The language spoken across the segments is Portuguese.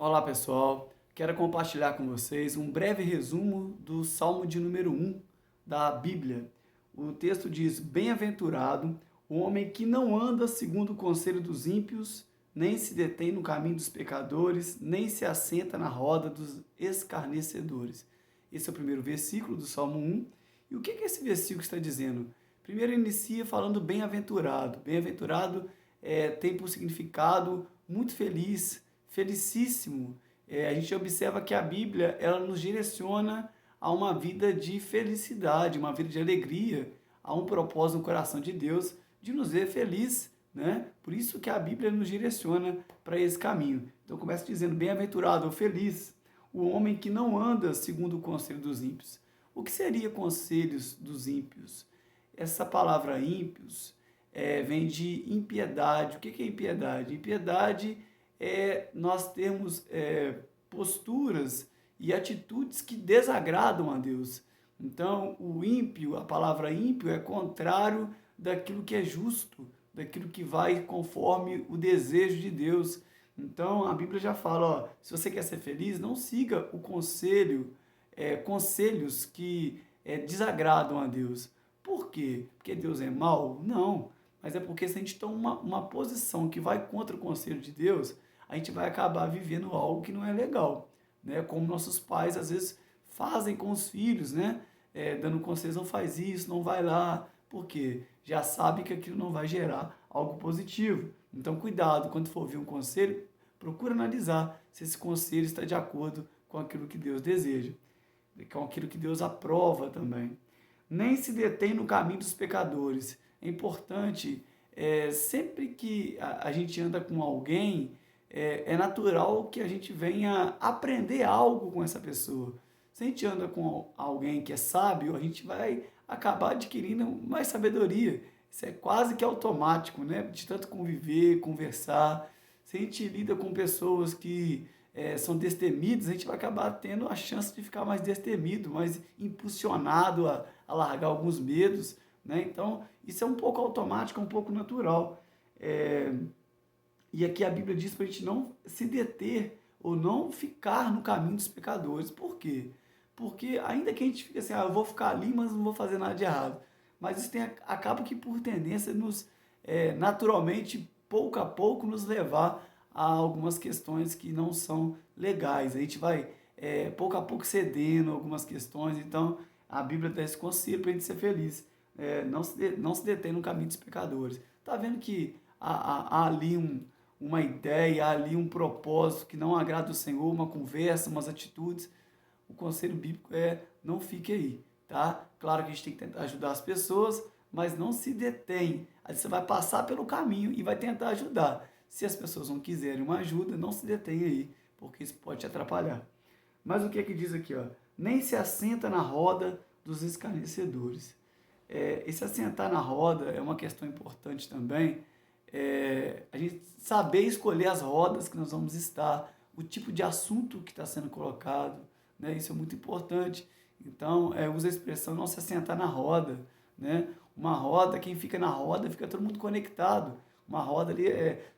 Olá pessoal, quero compartilhar com vocês um breve resumo do Salmo de número 1 da Bíblia. O texto diz: Bem-aventurado o homem que não anda segundo o conselho dos ímpios, nem se detém no caminho dos pecadores, nem se assenta na roda dos escarnecedores. Esse é o primeiro versículo do Salmo 1. E o que esse versículo está dizendo? Primeiro inicia falando bem-aventurado. Bem-aventurado tem por significado muito feliz, felicíssimo. A gente observa que a Bíblia ela nos direciona a uma vida de felicidade, uma vida de alegria, a um propósito no coração de Deus de nos ver feliz, né? Por isso que a Bíblia nos direciona para esse caminho. Então começa dizendo: bem-aventurado ou feliz o homem que não anda segundo o conselho dos ímpios. O que seria conselhos dos ímpios? Essa palavra ímpios vem de impiedade. O que é impiedade? Impiedade é nós termos posturas e atitudes que desagradam a Deus. Então, o ímpio, a palavra ímpio é contrário daquilo que é justo, daquilo que vai conforme o desejo de Deus. Então, a Bíblia já fala, ó, se você quer ser feliz, não siga o conselhos que desagradam a Deus. Por quê? Porque Deus é mau? Não. Mas é porque se a gente toma uma posição que vai contra o conselho de Deus, a gente vai acabar vivendo algo que não é legal, né? Como nossos pais às vezes fazem com os filhos, né? Dando conselhos: não faz isso, não vai lá, porque já sabe que aquilo não vai gerar algo positivo. Então cuidado, quando for ouvir um conselho, procura analisar se esse conselho está de acordo com aquilo que Deus deseja, com aquilo que Deus aprova também. Nem se detém no caminho dos pecadores. É importante, sempre que a gente anda com alguém, é natural que a gente venha aprender algo com essa pessoa. Se a gente anda com alguém que é sábio, a gente vai acabar adquirindo mais sabedoria. Isso é quase que automático, né? De tanto conviver, conversar. Se a gente lida com pessoas que são destemidas, a gente vai acabar tendo a chance de ficar mais destemido, mais impulsionado a largar alguns medos, né? Então, isso é um pouco automático, é um pouco natural. E aqui a Bíblia diz para a gente não se deter ou não ficar no caminho dos pecadores. Por quê? Porque ainda que a gente fique assim, eu vou ficar ali, mas não vou fazer nada de errado. Mas isso acaba que por tendência nos, naturalmente, pouco a pouco, nos levar a algumas questões que não são legais. A gente vai, pouco a pouco, cedendo algumas questões. Então, a Bíblia dá esse conselho para a gente ser feliz. Não se detém no caminho dos pecadores. Está vendo que há ali uma ideia, há ali um propósito que não agrada o Senhor, uma conversa, umas atitudes? O conselho bíblico é: não fique aí, tá? Claro que a gente tem que tentar ajudar as pessoas, mas não se detém. Aí você vai passar pelo caminho e vai tentar ajudar. Se as pessoas não quiserem uma ajuda, não se detém aí, porque isso pode te atrapalhar. Mas o que é que diz aqui, ó? Nem se assenta na roda dos escarnecedores. Esse assentar na roda é uma questão importante também. A gente saber escolher as rodas que nós vamos estar, o tipo de assunto que está sendo colocado, né? Isso é muito importante. Então, usa a expressão não se assentar na roda, né? Uma roda, quem fica na roda, fica todo mundo conectado. Uma roda ali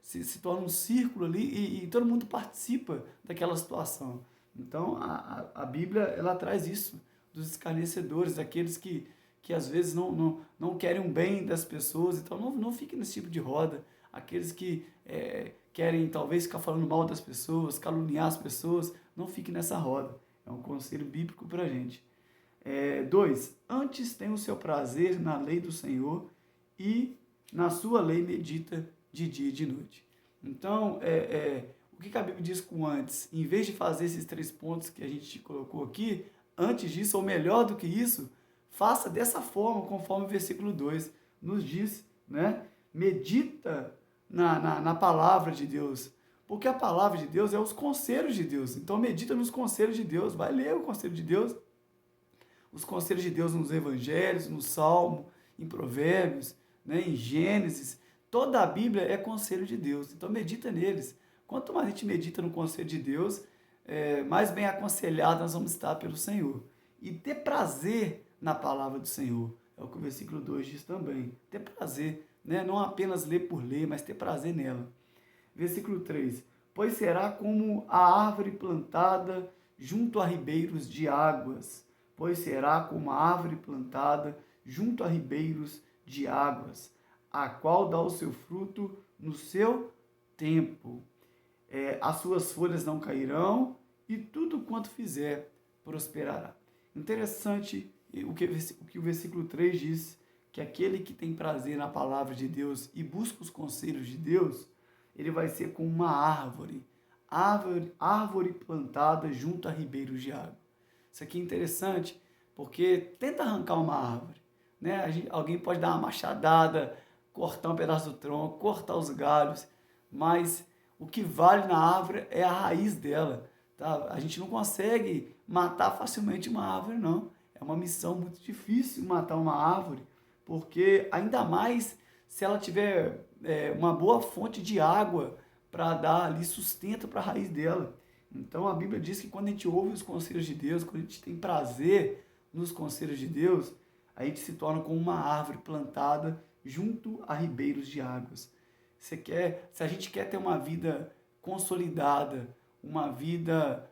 se torna um círculo ali e todo mundo participa daquela situação. Então, a Bíblia, ela traz isso, dos escarnecedores, daqueles que às vezes não querem o bem das pessoas. Então, não fique nesse tipo de roda. Aqueles que querem talvez ficar falando mal das pessoas, caluniar as pessoas, não fique nessa roda. É um conselho bíblico para a gente. 2. Antes tem o seu prazer na lei do Senhor e na sua lei medita de dia e de noite. Então, o que a Bíblia diz com antes? Em vez de fazer esses 3 pontos que a gente colocou aqui, antes disso, ou melhor do que isso, faça dessa forma, conforme o versículo 2 nos diz, né? Medita na palavra de Deus. Porque a palavra de Deus é os conselhos de Deus. Então medita nos conselhos de Deus. Vai ler o conselho de Deus. Os conselhos de Deus nos evangelhos, no Salmo, em Provérbios, né, em Gênesis. Toda a Bíblia é conselho de Deus. Então medita neles. Quanto mais a gente medita no conselho de Deus, mais bem aconselhados nós vamos estar pelo Senhor. E ter prazer na palavra do Senhor. É o que o versículo 2 diz também. Ter prazer, né? Não apenas ler por ler, mas ter prazer nela. Versículo 3. pois será como a árvore plantada junto a ribeiros de águas, pois será como a árvore plantada junto a ribeiros de águas, a qual dá o seu fruto no seu tempo. As suas folhas não cairão, e tudo quanto fizer prosperará. Interessante o que o versículo 3 diz, que aquele que tem prazer na palavra de Deus e busca os conselhos de Deus, ele vai ser como uma árvore plantada junto a ribeiros de água. Isso aqui é interessante, porque tenta arrancar uma árvore, né? Alguém pode dar uma machadada, cortar um pedaço do tronco, cortar os galhos, mas o que vale na árvore é a raiz dela, tá? A gente não consegue matar facilmente uma árvore, não. É uma missão muito difícil matar uma árvore, porque ainda mais se ela tiver uma boa fonte de água para dar ali sustento para a raiz dela. Então a Bíblia diz que quando a gente ouve os conselhos de Deus, quando a gente tem prazer nos conselhos de Deus, a gente se torna como uma árvore plantada junto a ribeiros de águas. Se a gente quer ter uma vida consolidada, uma vida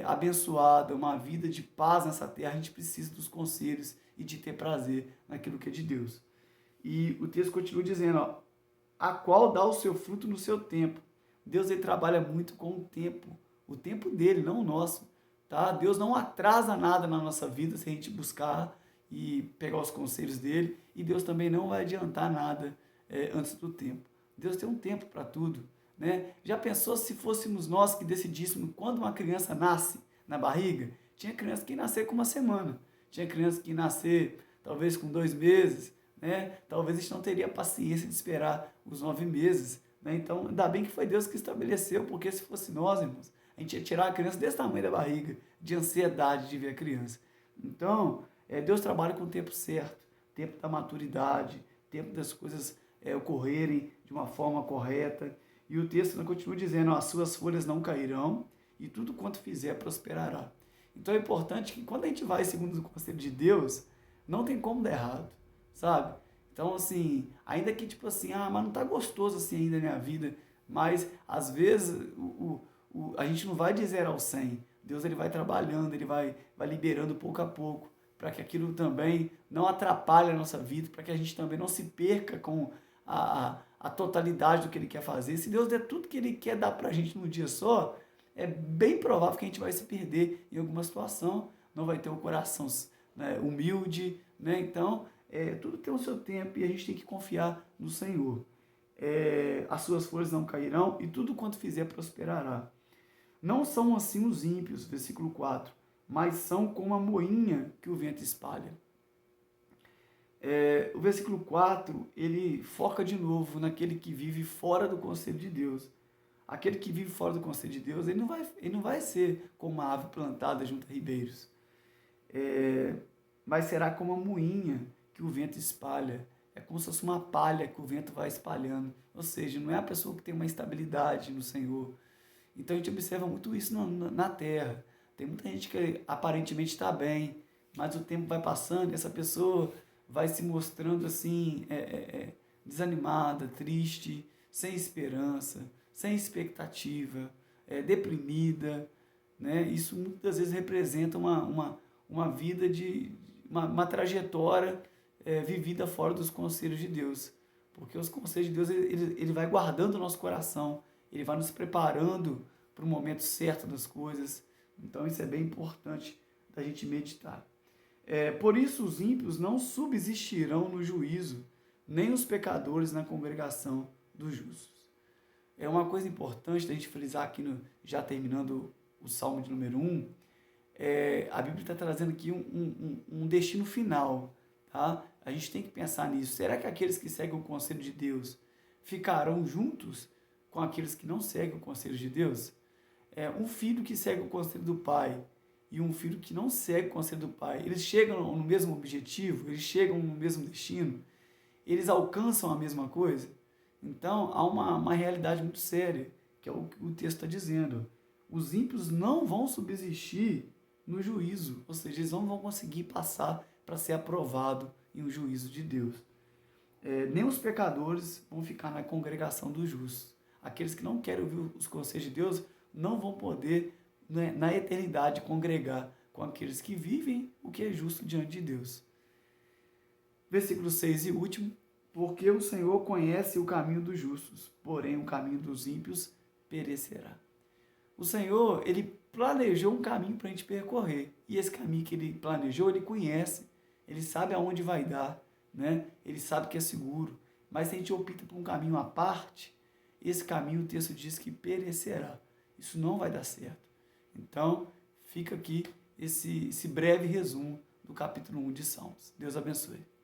abençoada, uma vida de paz nessa terra, a gente precisa dos conselhos e de ter prazer naquilo que é de Deus. E o texto continua dizendo, ó, a qual dá o seu fruto no seu tempo. Deus, ele trabalha muito com o tempo dele, não o nosso. Tá? Deus não atrasa nada na nossa vida se a gente buscar e pegar os conselhos dele, e Deus também não vai adiantar nada antes do tempo. Deus tem um tempo para tudo. Né? Já pensou se fôssemos nós que decidíssemos quando uma criança nasce na barriga? Tinha criança que ia nascer com uma semana, tinha criança que ia nascer talvez com 2 meses, né? Talvez a gente não teria paciência de esperar os 9 meses. Né? Então, ainda bem que foi Deus que estabeleceu, porque se fosse nós, irmãos, a gente ia tirar a criança desse tamanho da barriga, de ansiedade de ver a criança. Então, Deus trabalha com o tempo certo, tempo da maturidade, tempo das coisas ocorrerem de uma forma correta. E o texto continua dizendo, ó, as suas folhas não cairão e tudo quanto fizer prosperará. Então é importante que quando a gente vai segundo o conselho de Deus, não tem como dar errado, sabe? Então, assim, ainda que tipo assim, mas não tá gostoso assim ainda na minha vida, mas às vezes a gente não vai de 0 ao 100. Deus, ele vai trabalhando, ele vai liberando pouco a pouco, para que aquilo também não atrapalhe a nossa vida, para que a gente também não se perca com a totalidade do que ele quer fazer. Se Deus der tudo que ele quer dar para a gente num dia só, é bem provável que a gente vai se perder em alguma situação, não vai ter um coração, né, humilde, né? Então, tudo tem o seu tempo e a gente tem que confiar no Senhor. As suas folhas não cairão e tudo quanto fizer prosperará. Não são assim os ímpios, versículo 4, mas são como a moinha que o vento espalha. O versículo 4, ele foca de novo naquele que vive fora do conselho de Deus. Aquele que vive fora do conselho de Deus, ele não vai ser como uma árvore plantada junto a ribeiros. Mas será como a moinha que o vento espalha. É como se fosse uma palha que o vento vai espalhando. Ou seja, não é a pessoa que tem uma estabilidade no Senhor. Então a gente observa muito isso na terra. Tem muita gente que aparentemente está bem, mas o tempo vai passando e essa pessoa vai se mostrando assim, desanimada, triste, sem esperança, sem expectativa, deprimida. Né? Isso muitas vezes representa uma vida uma trajetória vivida fora dos conselhos de Deus. Porque os conselhos de Deus, ele vai guardando o nosso coração, ele vai nos preparando para o momento certo das coisas. Então isso é bem importante da gente meditar. Por isso os ímpios não subsistirão no juízo, nem os pecadores na congregação dos justos. É uma coisa importante da gente frisar aqui, já terminando o Salmo de número 1, a Bíblia está trazendo aqui um destino final. Tá? A gente tem que pensar nisso. Será que aqueles que seguem o conselho de Deus ficarão juntos com aqueles que não seguem o conselho de Deus? Um filho que segue o conselho do pai e um filho que não segue o conselho do pai, eles chegam no mesmo objetivo? Eles chegam no mesmo destino? Eles alcançam a mesma coisa? Então, há uma realidade muito séria, que é o que o texto está dizendo. Os ímpios não vão subsistir no juízo, ou seja, eles não vão conseguir passar para ser aprovado em um juízo de Deus. Nem os pecadores vão ficar na congregação dos justos. aqueles que não querem ouvir os conselhos de Deus, não vão poder, né, na eternidade, congregar com aqueles que vivem o que é justo diante de Deus. Versículo 6 e último. Porque o Senhor conhece o caminho dos justos, porém o caminho dos ímpios perecerá. O Senhor, ele planejou um caminho para a gente percorrer. E esse caminho que ele planejou, ele conhece. Ele sabe aonde vai dar, né? Ele sabe que é seguro. Mas se a gente opta por um caminho à parte, esse caminho, o texto diz que perecerá. Isso não vai dar certo. Então, fica aqui esse breve resumo do capítulo 1 de Salmos. Deus abençoe.